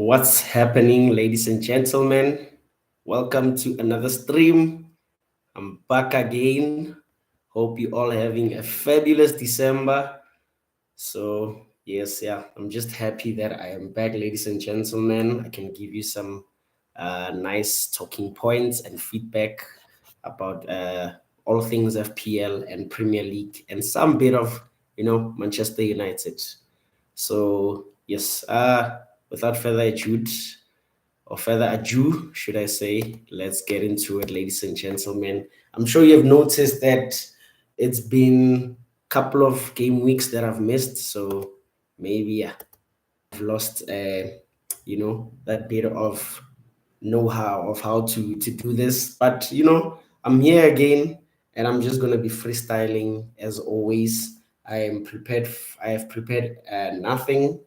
What's happening, ladies and gentlemen? Welcome to another stream. I'm back again. Hope you all having a fabulous December. So, yes, yeah, I'm just happy that I am back, ladies and gentlemen. I can give you some nice talking points and feedback about all things FPL and Premier League and some bit of, Manchester United. So, yes, without further ado, should I say, let's get into it, ladies and gentlemen. I'm sure you have noticed that it's been a couple of game weeks that I've missed, so maybe I've lost, that bit of know-how of how to do this. But I'm here again, and I'm just gonna be freestyling as always. I am prepared. I have prepared nothing,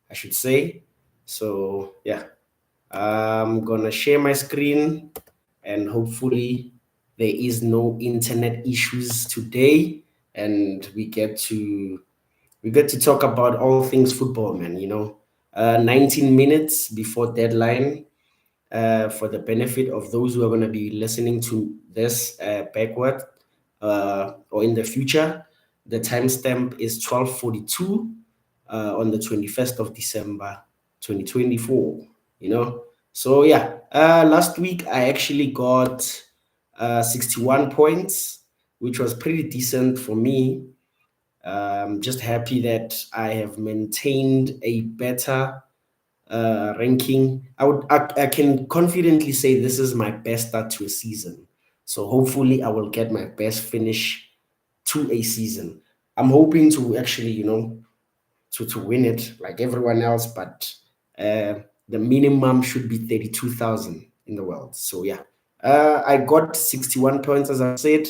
I should say. So yeah, I'm gonna share my screen and hopefully there is no internet issues today and we get to talk about all things football, man. 19 minutes before deadline. For the benefit of those who are going to be listening to this backward or in the future, the timestamp is 12:42 on the 21st of December 2024. So yeah, last week I actually got 61 points, which was pretty decent for me. I'm just happy that I have maintained a better ranking. I can confidently say this is my best start to a season. So hopefully I will get my best finish to a season. I'm hoping to actually, to win it like everyone else, but the minimum should be 32,000 in the world. So yeah, I got 61 points as I said.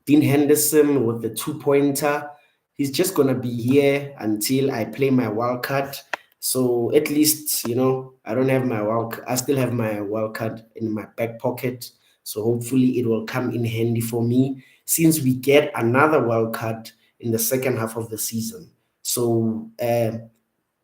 Dean Henderson with the 2-pointer. He's just gonna be here until I play my wild card. So at least I don't have my wild. I still have my wild card in my back pocket. So hopefully it will come in handy for me since we get another wild card in the second half of the season. So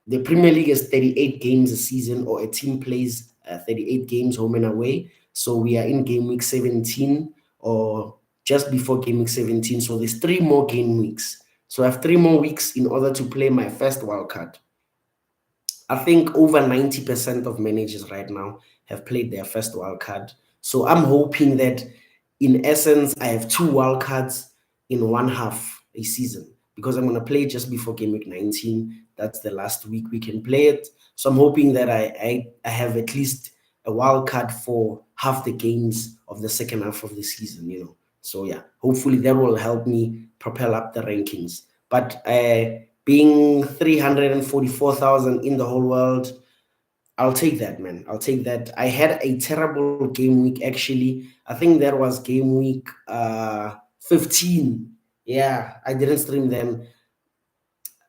the Premier League is 38 games a season, or a team plays 38 games home and away. So we are in game week 17 or just before game week 17. So there's 3 more game weeks. So I have 3 more weeks in order to play my first wild card. I think over 90% of managers right now have played their first wild card. So I'm hoping that in essence, I have 2 wild cards in one half a season because I'm going to play just before game week 19. That's the last week we can play it. So I'm hoping that I have at least a wild card for half the games of the second half of the season. So yeah, hopefully that will help me propel up the rankings. But being 344,000 in the whole world, I'll take that, man. I'll take that. I had a terrible game week, actually. I think that was game week 15. Yeah, I didn't stream then.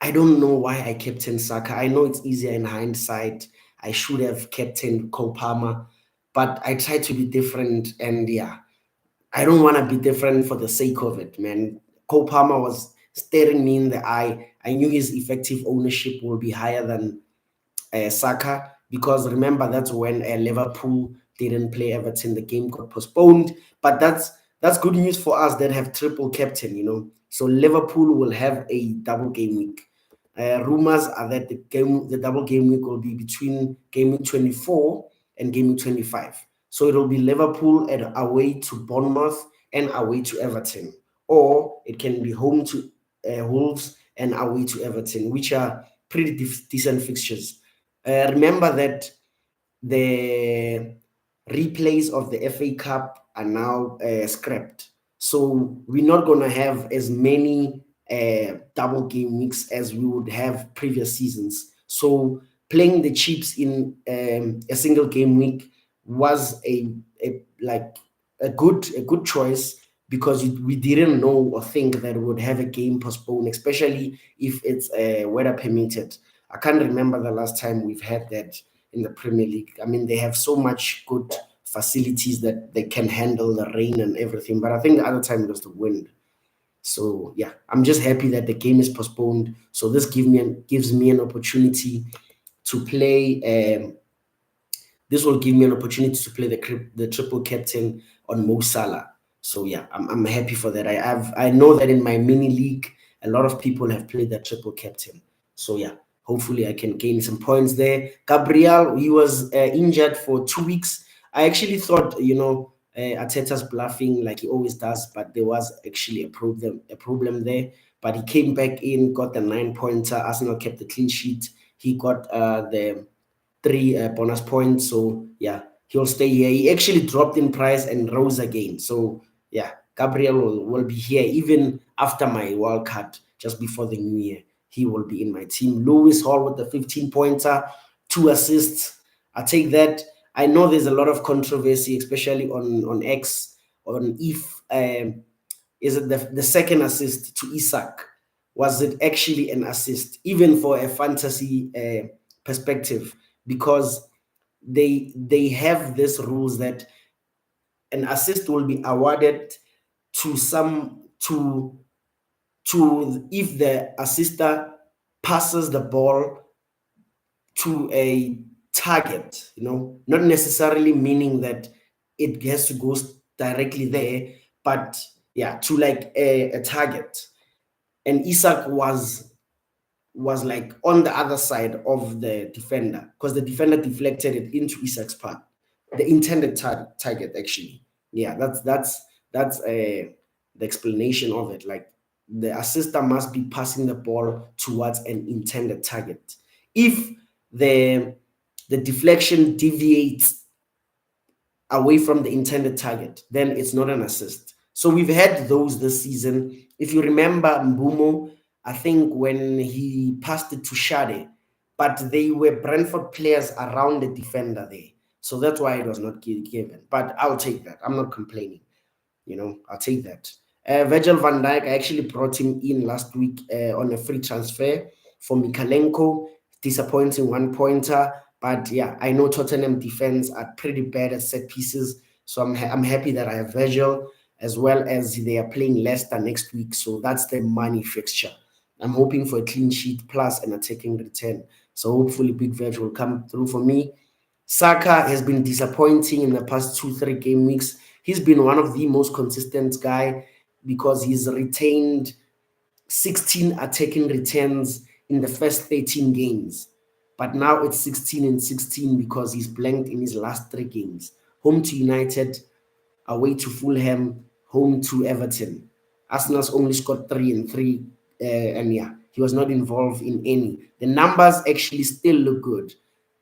I don't know why I captained Saka. I know it's easier in hindsight. I should have captained Cole Palmer, but I tried to be different. And yeah, I don't want to be different for the sake of it, man. Cole Palmer was staring me in the eye. I knew his effective ownership will be higher than Saka, because remember that's when Liverpool didn't play Everton. The game got postponed, but that's good news for us that have triple captain. So Liverpool will have a double game week. Rumors are that the double game week will be between game week 24 and game week 25. So it'll be Liverpool at away to Bournemouth and away to Everton, or it can be home to Wolves and away to Everton, which are pretty decent fixtures. Remember that the replays of the FA Cup are now scrapped. So we're not going to have as many double game weeks as we would have previous seasons. So playing the chips in a single game week was a good choice, because we didn't know or think that we would have a game postponed, especially if it's weather permitted. I can't remember the last time we've had that in the Premier League. I mean, they have so much good facilities that they can handle the rain and everything. But I think the other time it was the wind. So yeah, I'm just happy that the game is postponed. So this gives me an opportunity to play this will give me an opportunity to play the triple captain on Mo Salah. So yeah, I'm happy for that. I know that in my mini league, a lot of people have played that triple captain. So yeah, hopefully I can gain some points there. Gabriel, he was injured for 2 weeks. I actually thought, Arteta's bluffing like he always does, but there was actually a problem there. But he came back in, got the 9-pointer. Arsenal kept the clean sheet. He got the 3 bonus points. So yeah, he'll stay here. He actually dropped in price and rose again. So yeah, Gabriel will be here even after my wild card, just before the new year. He will be in my team. Lewis Hall with the 15-pointer, 2 assists. I take that. I know there's a lot of controversy, especially on X, on if is it the second assist to Isak? Was it actually an assist, even for a fantasy perspective? Because they have this rules that an assist will be awarded to some to if the assister passes the ball to a target, not necessarily meaning that it has to go directly there, but yeah, to like a target. And Isak was like on the other side of the defender, because the defender deflected it into Isak's path, the intended target actually. Yeah, that's the explanation of it. Like the assister must be passing the ball towards an intended target. If the the deflection deviates away from the intended target, then it's not an assist. So we've had those this season. If you remember Mbumo, I think when he passed it to Shade, but they were Brentford players around the defender there. So that's why it was not given. But I'll take that. I'm not complaining. I'll take that. Virgil van Dijk, I actually brought him in last week on a free transfer for Mikalenko. Disappointing 1-pointer. But yeah, I know Tottenham defense are pretty bad at set pieces. So I'm happy that I have Virgil, as well as they are playing Leicester next week. So that's the money fixture. I'm hoping for a clean sheet plus an attacking return. So hopefully Big Virgil will come through for me. Saka has been disappointing in the past 2-3 game weeks. He's been one of the most consistent guy because he's retained 16 attacking returns in the first 13 games. But now it's 16 and 16 because he's blanked in his last 3 games. Home to United, away to Fulham, home to Everton. Arsenal's only scored 3 and 3. And yeah, he was not involved in any. The numbers actually still look good.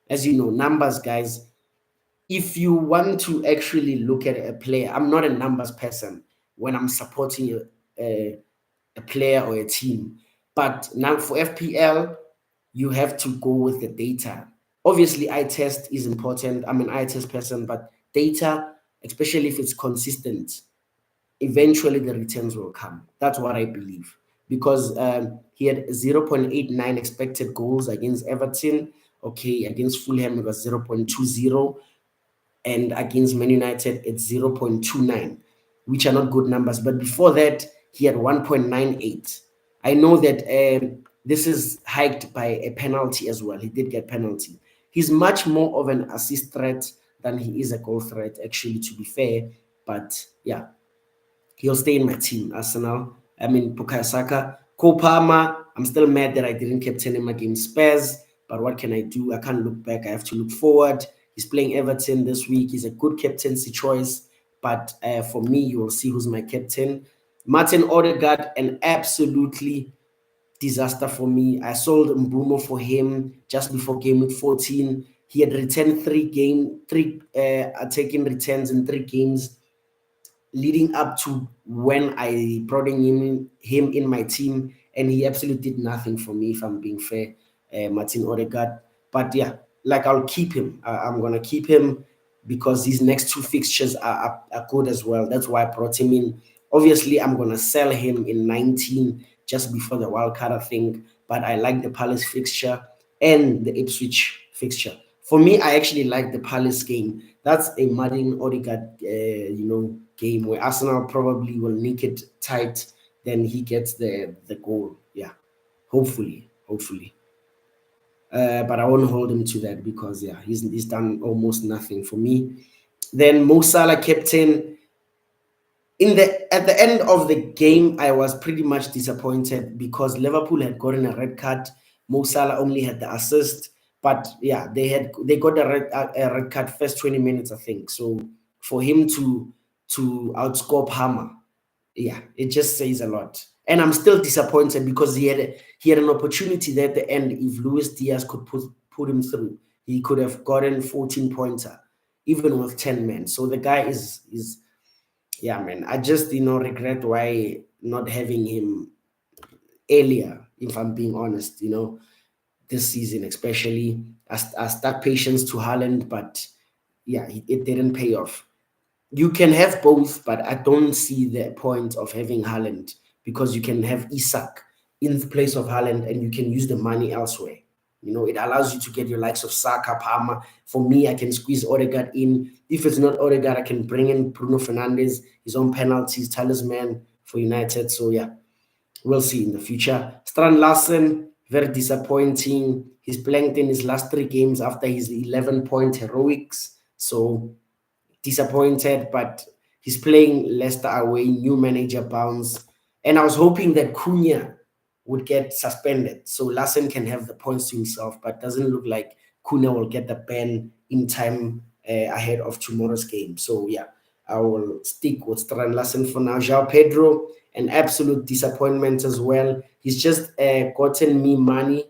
As you know, numbers, guys, if you want to actually look at a player, I'm not a numbers person when I'm supporting a player or a team. But now for FPL, you have to go with the data. Obviously, eye test is important. I'm an eye test person, but data, especially if it's consistent, eventually the returns will come. That's what I believe. Because he had 0.89 expected goals against Everton. Okay, against Fulham, it was 0.20, and against Man United it's 0.29, which are not good numbers. But before that, he had 1.98. I know that this is hiked by a penalty as well. He did get penalty. He's much more of an assist threat than he is a goal threat, actually, to be fair. But yeah, he'll stay in my team, Arsenal. I mean, Bukayo Saka. Kopama, I'm still mad that I didn't captain him against Spurs, but what can I do? I can't look back. I have to look forward. He's playing Everton this week. He's a good captaincy choice, but for me, you will see who's my captain. Martin Odegaard, an absolutely disaster for me. I sold Mbumo for him just before game week 14. He had returned three attacking returns in 3 games leading up to when I brought him in my team, and he absolutely did nothing for me, if I'm being fair, Martin Odegaard. But yeah, like I'll keep him. I'm gonna keep him because these next 2 fixtures are good as well. That's why I brought him in. Obviously, I'm gonna sell him in 19 just before the wild card, I think. But I like the Palace fixture and the Ipswich fixture. For me, I actually like the Palace game. That's a Martin Odegaard, game where Arsenal probably will nick it tight. Then he gets the goal. Yeah, hopefully. but I won't hold him to that because yeah, he's done almost nothing for me. Then Mo Salah captain. At the end of the game, I was pretty much disappointed because Liverpool had gotten a red card. Mo Salah only had the assist, but yeah, they got a red card first 20 minutes, I think. So for him to outscore Palmer, yeah, it just says a lot. And I'm still disappointed because he had an opportunity there at the end. If Luis Diaz could put him through, he could have gotten 14 pointer, even with 10 men. So the guy is yeah, man. I just regret why not having him earlier. If I'm being honest, this season especially, I stuck patience to Haaland, but yeah, it didn't pay off. You can have both, but I don't see the point of having Haaland because you can have Isak in the place of Haaland and you can use the money elsewhere. It allows you to get your likes of Saka, Palmer. For me, I can squeeze Odegaard in. If it's not Odegaard, I can bring in Bruno Fernandes, his own penalties, talisman for United. So yeah, we'll see in the future. Strand Larsen, very disappointing. He's blanked in his last 3 games after his 11-point heroics. So disappointed, but he's playing Leicester away, new manager bounce. And I was hoping that Cunha would get suspended so Larsen can have the points to himself, but doesn't look like Cunha will get the ban in time ahead of tomorrow's game. So yeah, I will stick with Strand Larsen for now. João Pedro, an absolute disappointment as well. He's just gotten me money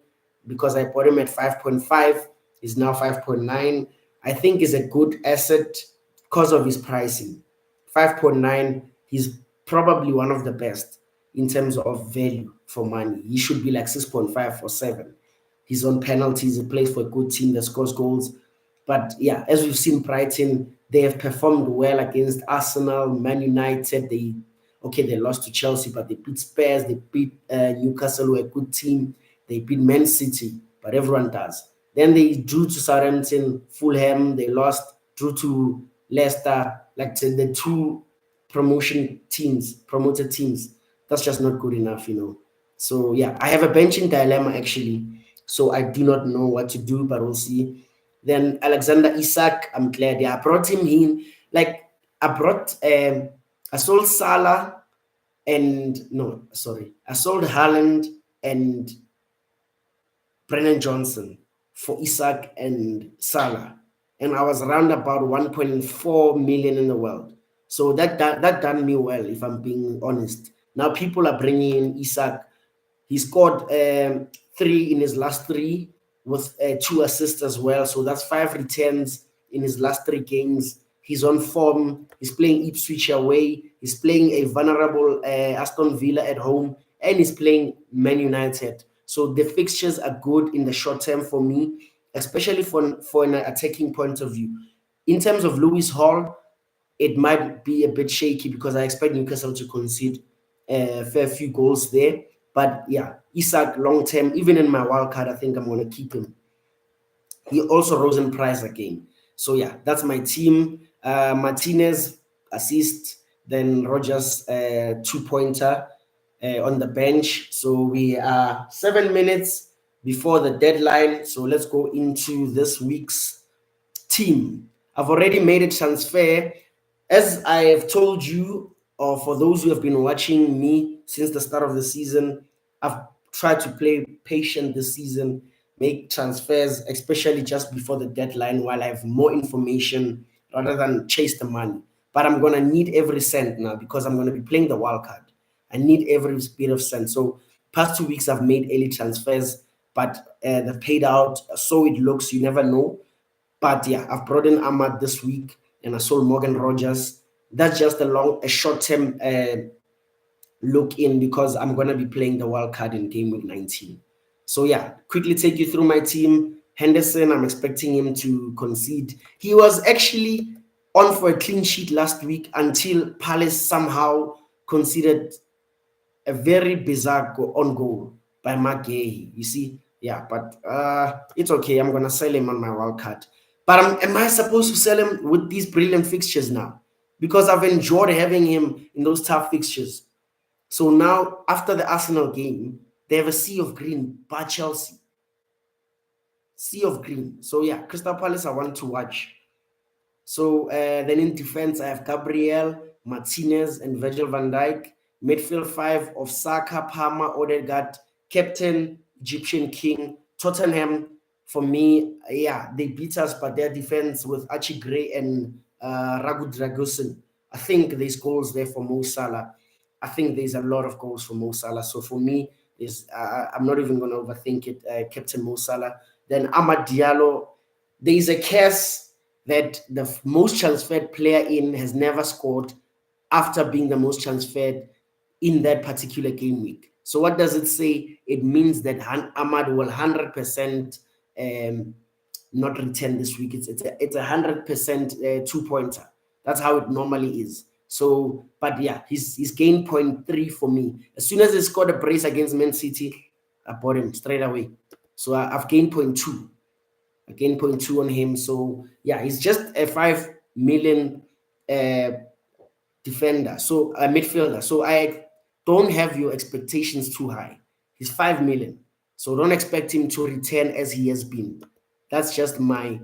because I bought him at 5.5. He's now 5.9. I think is a good asset because of his pricing. 5.9, he's probably one of the best in terms of value for money. He should be like 6.5 or 7. He's on penalties, he plays for a good team that scores goals. But yeah, as we've seen Brighton, they have performed well against Arsenal, Man United. They lost to Chelsea, but they beat Spurs, they beat Newcastle, who are a good team. They beat Man City, but everyone does. Then they drew to Southampton, Fulham, they lost, drew to Leicester, like the two promoted teams. That's just not good enough. So yeah, I have a benching dilemma actually. So I do not know what to do, but we'll see. Then Alexander Isak, I'm glad. Yeah, I brought him in. Like I sold Salah and no, sorry, I sold Haaland and Brennan Johnson for Isak and Salah, and I was around about 1.4 million in the world. So that done me well, if I'm being honest. Now people are bringing in Isak. He scored 3 in his last 3 with 2 assists as well. So that's 5 returns in his last 3 games. He's on form. He's playing Ipswich away. He's playing a vulnerable Aston Villa at home, and he's playing Man United. So the fixtures are good in the short term for me, especially for an attacking point of view. In terms of Lewis Hall, it might be a bit shaky because I expect Newcastle to concede a fair few goals there. But yeah, Isak long term, even in my wild card, I think I'm going to keep him. He also rose in price again. So yeah, that's my team. Martinez assist, then Rogers 2-pointer on the bench. So we are 7 minutes before the deadline. So let's go into this week's team. I've already made a transfer. As I have told you, or for those who have been watching me since the start of the season, I've tried to play patient this season, make transfers, especially just before the deadline while I have more information rather than chase the money. But I'm going to need every cent now because I'm going to be playing the wild card. I need every bit of cent. So past 2 weeks, I've made early transfers, but they've paid out. So it looks, you never know. But yeah, I've brought in aMAD this week and I sold Morgan Rogers. That's just a short-term look in because I'm going to be playing the wild card in Gameweek 19. So yeah, quickly take you through my team. Henderson, I'm expecting him to concede. He was actually on for a clean sheet last week until Palace somehow conceded a very bizarre on goal by Mark Gay. You see, yeah, but it's okay. I'm going to sell him on my wild card. But am I supposed to sell him with these brilliant fixtures now? Because I've enjoyed having him in those tough fixtures. So now, after the Arsenal game, they have a sea of green by Chelsea. sea of green. So yeah, Crystal Palace I want to watch. So then in defense, I have Gabriel, Martinez, and Virgil van Dijk. Midfield five of Saka, Palmer, Odegaard, captain, Egyptian king, Tottenham. For me, yeah, they beat us, but their defense with Archie Gray and Ragu Dragusin, I think there's goals there for Mo Salah. I think there's a lot of goals for Mo Salah. So for me, I'm not even going to overthink it. Captain Mo Salah. Then aMAD Diallo. There is a curse that the most transferred player in has never scored after being the most transferred in that particular game week. So what does it say? It means that aMAD will 100% not return this week. It's a 100% 2-pointer. That's how it normally is. So, but yeah, he's gained 0.3 for me. As soon as he scored a brace against Man City, I bought him straight away. So I've gained 0.2. Again, 0.2 on him. So yeah, he's just a 5 million uh, defender, so a midfielder. So I don't have your expectations too high. He's 5 million, so don't expect him to return as he has been. That's just my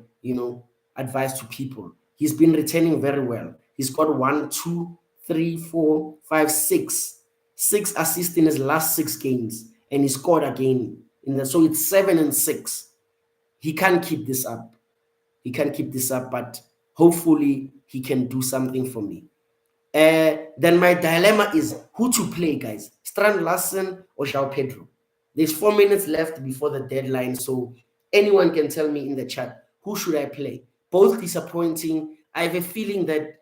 advice to people. He's been returning very well. He's got 1, 2, 3, 4, 5, 6 assists in his last 6 games, and he scored again in the. So it's 7 and 6. He can't keep this up. He can't keep this up, but hopefully he can do something for me. Then my dilemma is who to play, guys. Strand Larsen or João Pedro. There's 4 minutes left before the deadline, so anyone can tell me in the chat, who should I play? Both disappointing. I have a feeling that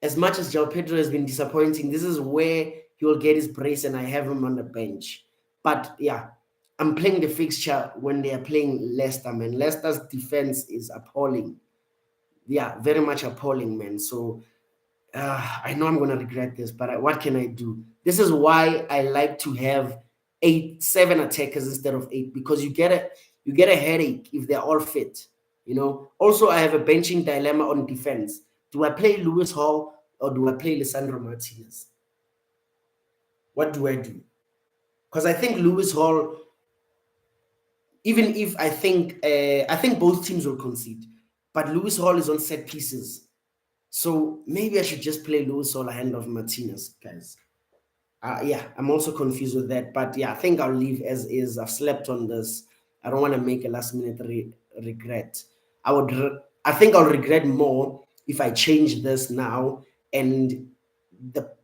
as much as João Pedro has been disappointing, this is where he will get his brace and I have him on the bench. But yeah, I'm playing the fixture when they are playing Leicester, man. Leicester's defense is appalling. Yeah, very much appalling, man. So I know I'm going to regret this, but what can I do? This is why I like to have 7 attackers instead of 8, because you get a headache if they're all fit. Also, I have a benching dilemma on defense. Do I play Lewis Hall or do I play Lisandro Martinez? What do I do? Because I think Lewis Hall, even if I think both teams will concede, but Lewis Hall is on set pieces. So maybe I should just play Lewis Hall ahead of Martinez, guys. Yeah, I'm also confused with that. But yeah, I think I'll leave as is. I've slept on this. I don't want to make a last minute regret. I think I'll regret more if I change this now and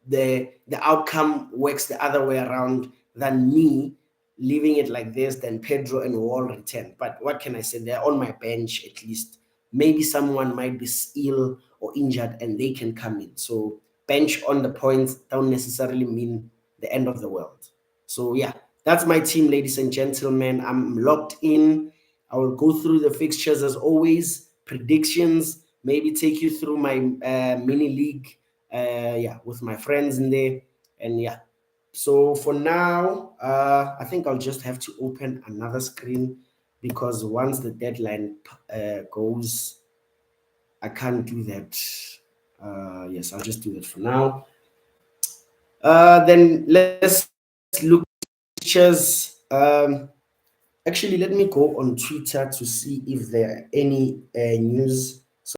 the outcome works the other way around than me leaving it like this, then Pedro and Wall return. But what can I say? They're on my bench at least. Maybe someone might be ill or injured and they can come in. So bench on the points don't necessarily mean the end of the world. So yeah, that's my team, ladies and gentlemen. I'm locked in. I will go through the fixtures as always, predictions, maybe take you through my mini league, with my friends in there, and yeah. So for now, I think I'll just have to open another screen because once the deadline goes, I can't do that. Yes, I'll just do that for now. Then let's look at pictures. Actually, let me go on Twitter to see if there are any news